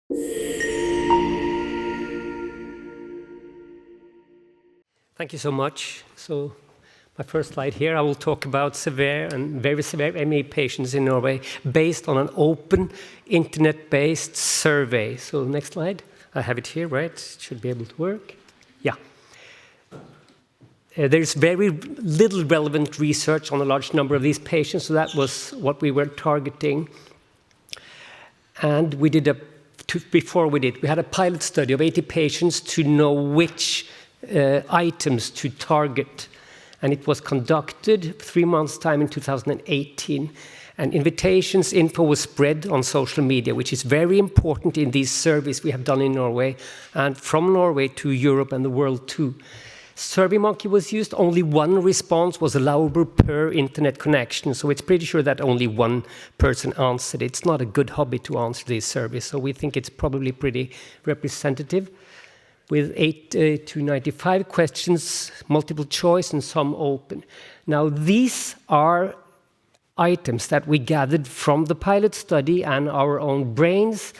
Thank you so much. So my first slide here, I will talk about severe and very severe ME patients in Norway based on an open internet-based survey. So next slide. I have it here, right? It should be able to work. Yeah. There's very little relevant research on a large number of these patients, so that was what we were targeting. And we did we had a pilot study of 80 patients to know which items to target. And it was conducted 3 months' time in 2018. And invitations info was spread on social media, which is very important in these surveys we have done in Norway, and from Norway to Europe and the world too. SurveyMonkey was used. Only one response was allowable per internet connection, so it's pretty sure that only one person answered. It's not a good hobby to answer these surveys, so we think it's probably pretty representative, with 8 to 95 questions, multiple choice, and some open. Now, these are items that we gathered from the pilot study and our own brains,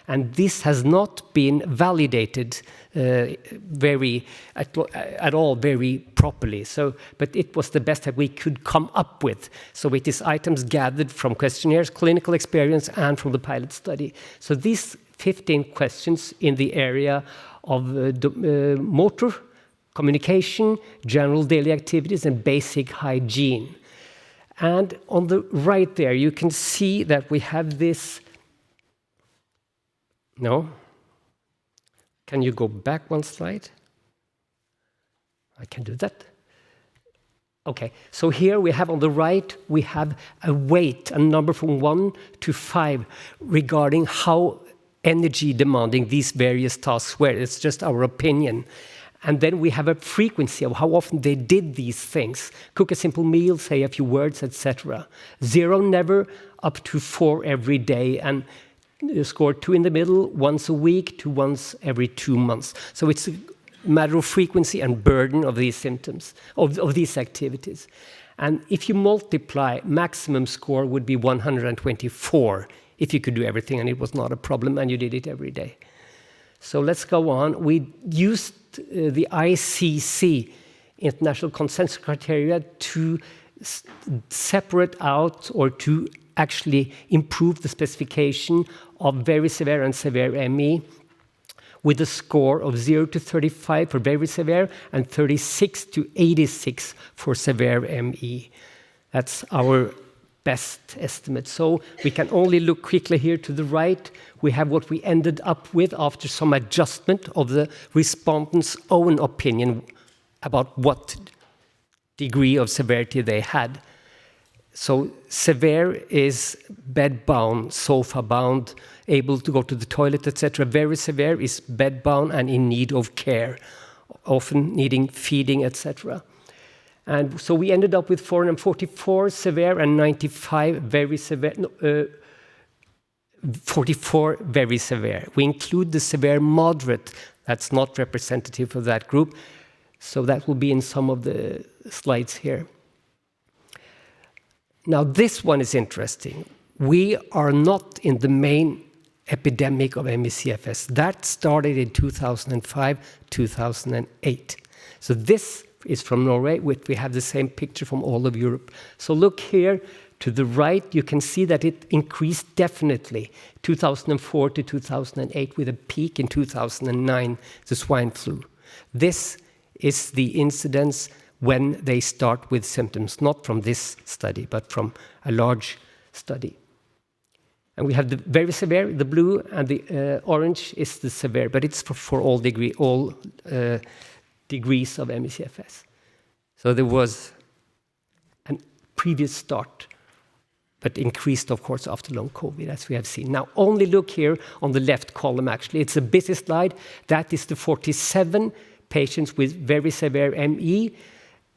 and this has not been validated at all very properly. But it was the best that we could come up with. So it is items gathered from questionnaires, clinical experience, and from the pilot study. So these 15 questions in the area of motor, communication, general daily activities, and basic hygiene. And on the right there, you can see that we have this. No? Can you go back one slide? I can do that. Okay, so here we have on the right, we have a weight, a number from 1 to 5, regarding how energy demanding these various tasks were. It's just our opinion. And then we have a frequency of how often they did these things. Cook a simple meal, say a few words, etc. 0, never, up to 4 every day. And score 2 in the middle, once a week to once every 2 months. So it's a matter of frequency and burden of these symptoms, of these activities. And if you multiply, maximum score would be 124 if you could do everything and it was not a problem and you did it every day. So let's go on. We used the ICC, International Consensus Criteria, to separate out or to actually improve the specification of very severe and severe ME, with a score of 0 to 35 for very severe and 36 to 86 for severe ME. That's our best estimate. So we can only look quickly here to the right. We have what we ended up with after some adjustment of the respondents' own opinion about what degree of severity they had. So severe is bed-bound, sofa-bound, able to go to the toilet, etc. Very severe is bed-bound and in need of care, often needing feeding, etc. And so we ended up with 444 severe and 95 very severe, 44 very severe. We include the severe moderate. That's not representative of that group. So that will be in some of the slides here. Now, this one is interesting. We are not in the main epidemic of ME/CFS. That started in 2005, 2008. So this is from Norway, which we have the same picture from all of Europe. So look here to the right, you can see that it increased definitely 2004 to 2008 with a peak in 2009, the swine flu. This is the incidence when they start with symptoms, not from this study, but from a large study. And we have the very severe, the blue, and the orange is the severe, but it's for all degrees of ME/CFS. So there was a previous start, but increased, of course, after long COVID, as we have seen. Now, only look here on the left column, actually. It's a busy slide. That is the 47 patients with very severe ME,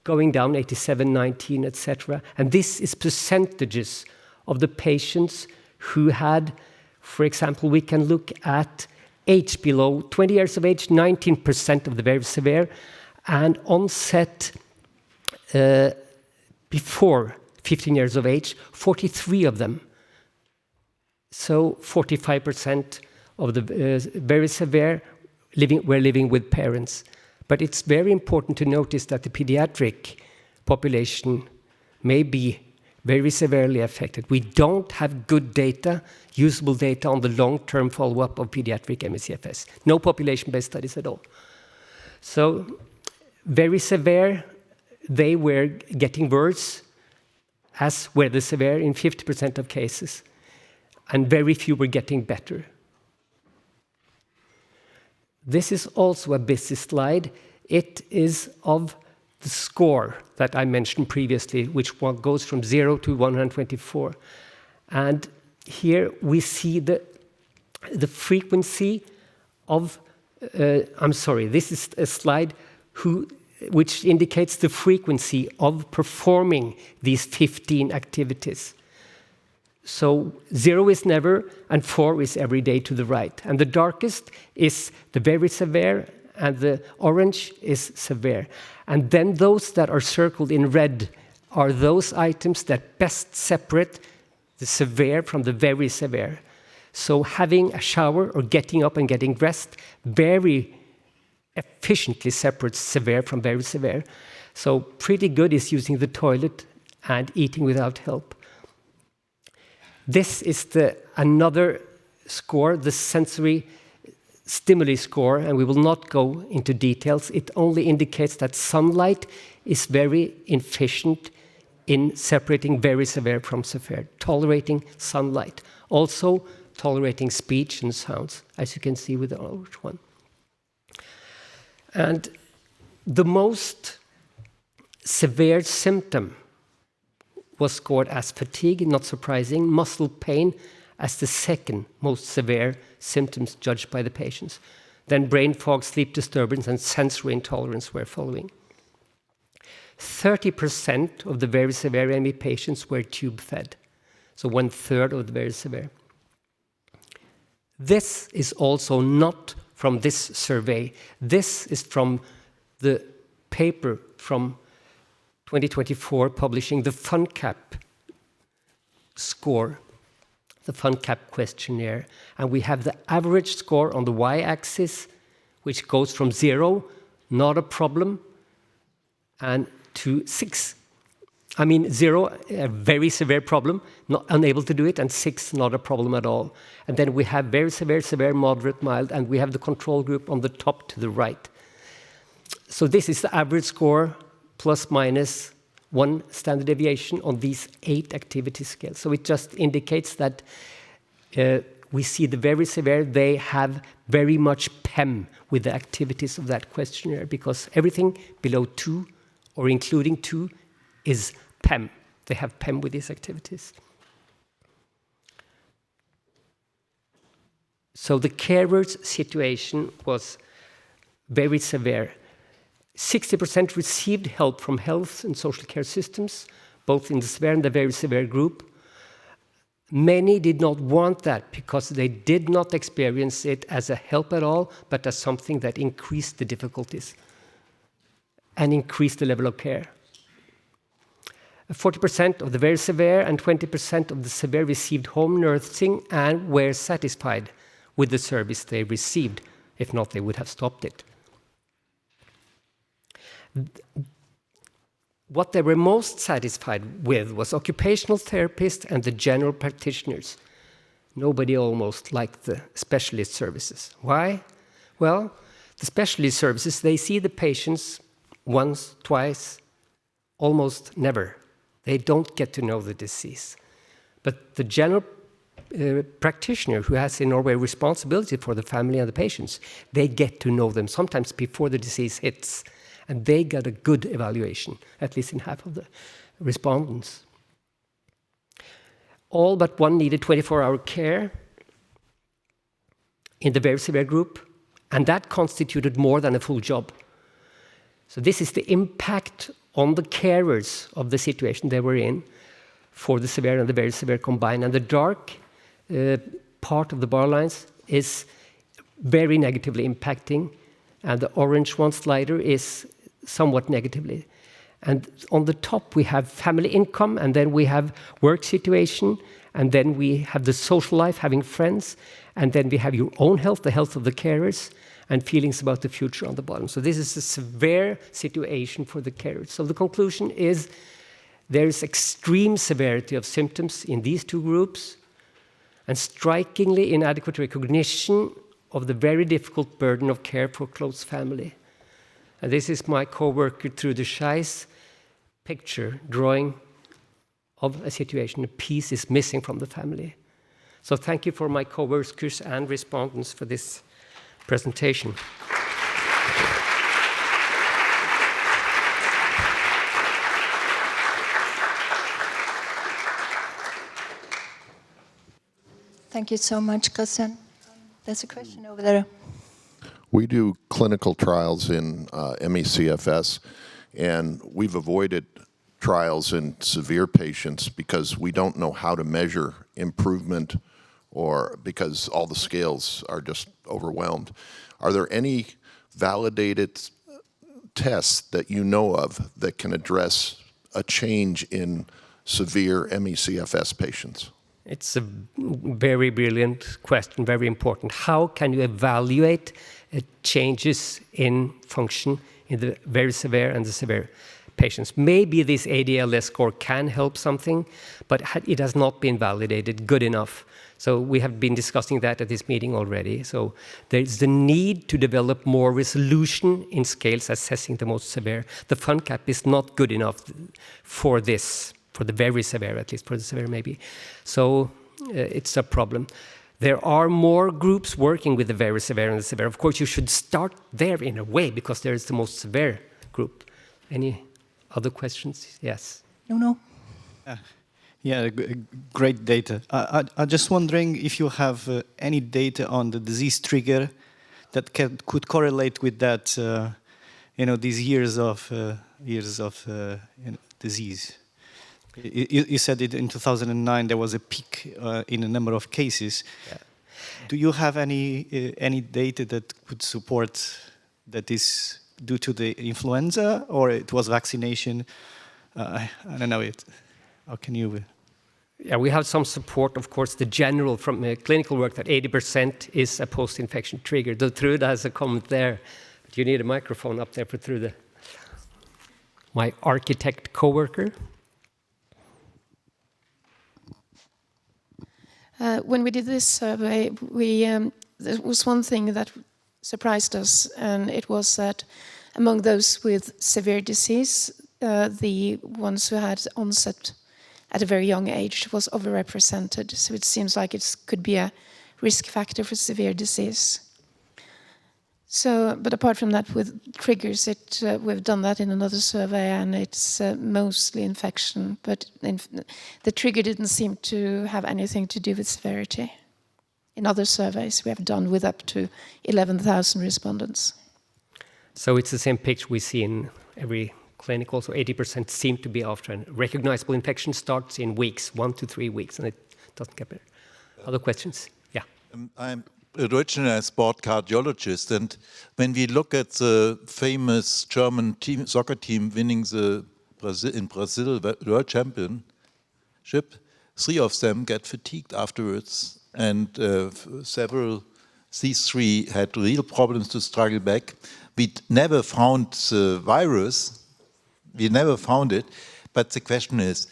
going down 87, 19, etc. And this is percentages of the patients who had, for example, we can look at age below 20 years of age, 19% of the very severe, and onset before 15 years of age, 43 of them. So 45% of the very severe were living with parents. But it's very important to notice that the pediatric population may be very severely affected. We don't have good data, usable data on the long-term follow-up of pediatric ME/CFS. No population-based studies at all. So very severe, they were getting worse, as were the severe in 50% of cases, and very few were getting better. This is also a busy slide. It is of the score that I mentioned previously, which goes from 0 to 124. And here we see the frequency of, this is a slide which indicates the frequency of performing these 15 activities. So 0 is never, and 4 is every day to the right. And the darkest is the very severe, and the orange is severe. And then those that are circled in red are those items that best separate the severe from the very severe. So having a shower or getting up and getting dressed very efficiently separates severe from very severe. So pretty good is using the toilet and eating without help. This is another score, the sensory stimuli score, and we will not go into details. It only indicates that sunlight is very efficient in separating very severe from severe, tolerating sunlight. Also tolerating speech and sounds, as you can see with the orange one. And the most severe symptom was scored as fatigue, not surprising, muscle pain as the second most severe symptoms judged by the patients. Then brain fog, sleep disturbance, and sensory intolerance were following. 30% of the very severe ME patients were tube-fed, so 1/3 of the very severe. This is also not from this survey. This is from the paper from 2024 publishing the FunCap score, the FunCap questionnaire. And we have the average score on the y-axis, which goes from 0, not a problem, and to 6. 0, a very severe problem, not unable to do it, and 6, not a problem at all. And then we have very severe, severe, moderate, mild, and we have the control group on the top to the right. So this is the average score, plus minus 1 standard deviation on these 8 activity scales. So it just indicates that we see the very severe, they have very much PEM with the activities of that questionnaire, because everything below 2 or including 2 is PEM. They have PEM with these activities. So the carers' situation was very severe. 60% received help from health and social care systems, both in the severe and the very severe group. Many did not want that because they did not experience it as a help at all, but as something that increased the difficulties and increased the level of care. 40% of the very severe and 20% of the severe received home nursing and were satisfied with the service they received. If not, they would have stopped it. What they were most satisfied with was occupational therapists and the general practitioners. Nobody almost liked the specialist services. Why? Well, the specialist services, they see the patients once, twice, almost never. They don't get to know the disease. But the general practitioner who has in Norway responsibility for the family and the patients, they get to know them sometimes before the disease hits. And they got a good evaluation, at least in half of the respondents. All but one needed 24-hour care in the very severe group, and that constituted more than a full job. So this is the impact on the carers of the situation they were in for the severe and the very severe combined. And the dark part of the bar lines is very negatively impacting, and the orange one slider is somewhat negatively. And on the top, we have family income, and then we have work situation, and then we have the social life, having friends, And then we have your own health, the health of the carers, and feelings about the future on the bottom. So this is a severe situation for the carers. So the conclusion is there is extreme severity of symptoms in these two groups, and strikingly inadequate recognition of the very difficult burden of care for close family. And this is my co-worker Trude Schei's picture, drawing of a situation. A piece is missing from the family. So thank you for my co-workers and respondents for this presentation. Thank you so much, Kristian. There's a question over there. We do clinical trials in ME/CFS, and we've avoided trials in severe patients because we don't know how to measure improvement, or because all the scales are just overwhelmed. Are there any validated tests that you know of that can address a change in severe ME/CFS patients? It's a very brilliant question, very important. How can you evaluate changes in function in the very severe and the severe patients? Maybe this ADLS score can help something, but it has not been validated good enough. So we have been discussing that at this meeting already. So there's the need to develop more resolution in scales assessing the most severe. The FUNCAP is not good enough for this, for the very severe, at least for the severe maybe. So it's a problem. There are more groups working with the very severe and the severe. Of course, you should start there in a way, because there is the most severe group. Any other questions? Yes. No. Yeah, great data. I'm just wondering if you have any data on the disease trigger that could correlate with that, these years of disease. You said it in 2009 there was a peak in a number of cases. Yeah. Do you have any data that could support that is due to the influenza, or it was vaccination? I don't know it. How can you? Yeah, we have some support, of course, the general from clinical work that 80% is a post-infection trigger. The Trude has a comment there, but you need a microphone up there for Trude. My architect co-worker. When we did this survey, there was one thing that surprised us, and it was that among those with severe disease, the ones who had onset at a very young age was overrepresented. So it seems like it could be a risk factor for severe disease. So, but apart from that, with triggers, we've done that in another survey, and it's mostly infection. But the trigger didn't seem to have anything to do with severity. In other surveys we have done with up to 11,000 respondents. So it's the same picture we see in every clinical. So 80% seem to be after a recognizable infection starts in weeks, 1 to 3 weeks, and it doesn't get better. Other questions? Yeah. I'm originally a sport cardiologist, and when we look at the famous German soccer team winning the Brazil World Championship, 3 of them get fatigued afterwards, and these 3 had real problems to struggle back. We never found the virus, we never found it, but the question is,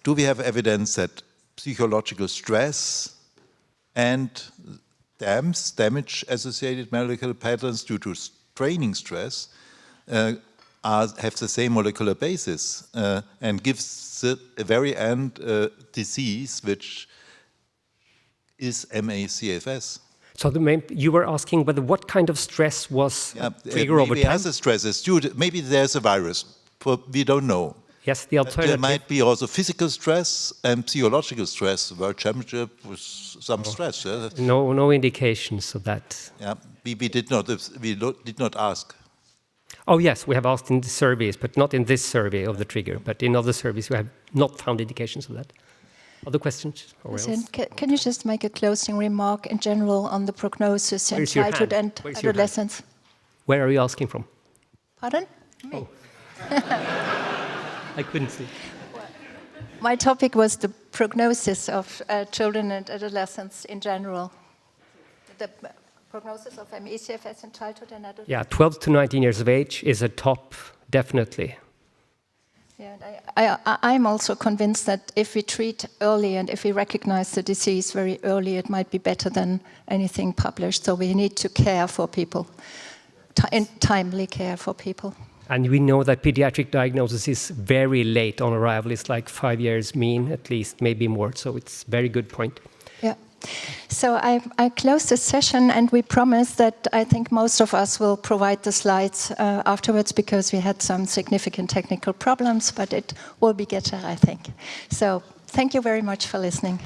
do we have evidence that psychological stress and damage-associated molecular patterns due to training stress have the same molecular basis and gives a very end disease, which is ME/CFS. So you were asking whether what kind of stress was trigger over time? Maybe other stresses. Maybe there's a virus. We don't know. Yes, the alternative. There might be also physical stress and psychological stress. World Championship was some stress. No indications of that. Yeah, we did not ask. Oh yes, we have asked in the surveys, but not in this survey of the trigger. But in other surveys, we have not found indications of that. Other questions? Can you just make a closing remark in general on the prognosis in childhood and adolescence? Where are you asking from? Pardon? Me. Oh. I couldn't see. My topic was the prognosis of children and adolescents in general. the prognosis of ME/CFS in childhood and adulthood? Yeah, 12 to 19 years of age is a top, definitely. Yeah, and I'm also convinced that if we treat early and if we recognize the disease very early, it might be better than anything published. So we need to care for people, timely care for people. And we know that pediatric diagnosis is very late on arrival. It's like 5 years mean, at least, maybe more. So it's a very good point. Yeah. So I close this session, and we promise that I think most of us will provide the slides afterwards, because we had some significant technical problems, but it will be better, I think. So thank you very much for listening.